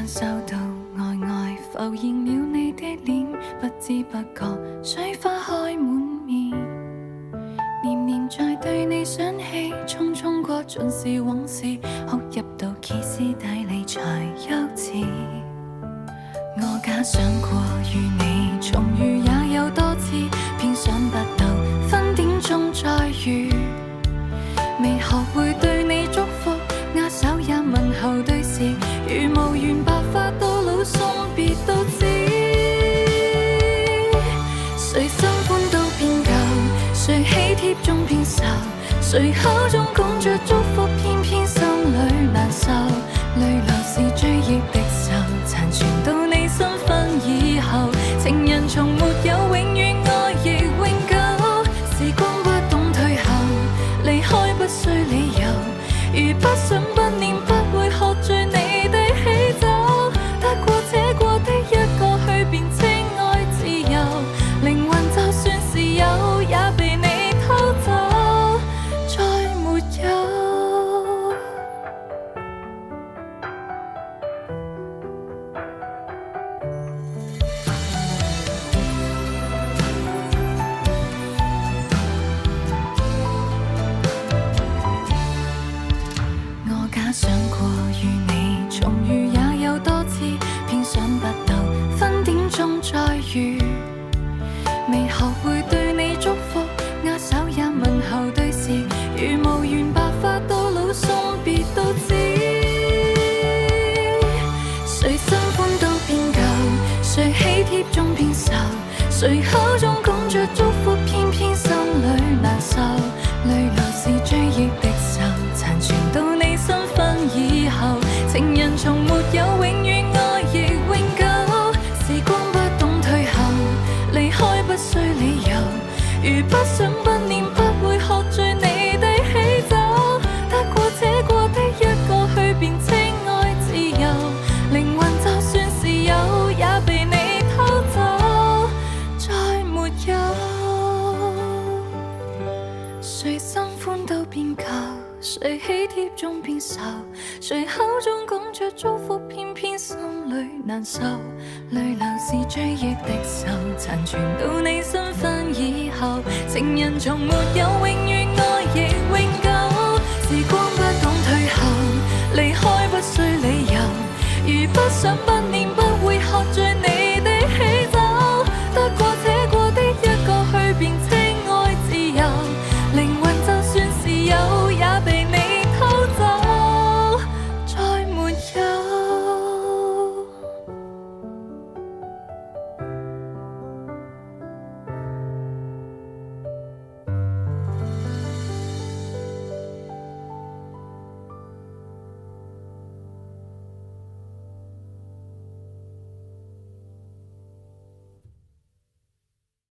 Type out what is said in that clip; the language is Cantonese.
間收到呆呆浮現了你的臉，不知不覺水花開滿面，念念在對你想起，匆匆過盡是往事，哭泣到歇斯底里才幼稚。我假想過與你重遇也有多次，偏想不到分點鐘再遇，未學會對你祝福，握手也問候對視，如無緣白髮到老送別都知。誰新歡都變舊，誰喜帖中變愁，誰口中講着祝福，偏偏心裏難受，淚流是追憶的愁，殘存到你新婚以後，情人從沒有永遠，愛亦永久，時光不懂退後，離開不需理由，如不想不念不會喝醉你的喜酒，得過且過的一個去便稱愛自由，靈魂就算是有也被你偷走，再沒有。我假想過與你重遇也有多次，偏想不到分點鐘再遇，未學會對你祝福，握手也問候對視，如無緣白髮到老送別都知。誰新歡都變舊，誰喜帖中變愁，誰口中講着祝福，偏偏心裏難受，淚流是追憶的愁，殘存到你新婚以後，情人從沒有永遠，愛亦永久，時光不懂退後，離開不需理由，如不想不念不會喝醉你的喜酒，得過且過的一個去便稱愛自由，靈魂就算是有也被你偷走，再沒有。誰新歡都變舊，誰喜帖中變愁，誰口中講着祝福，偏偏心裏難受，淚流是追憶的愁，殘存到你新婚以後，情人從沒有永遠，愛亦永久，時光不懂退後，離開不需理由，如不想不念不會喝醉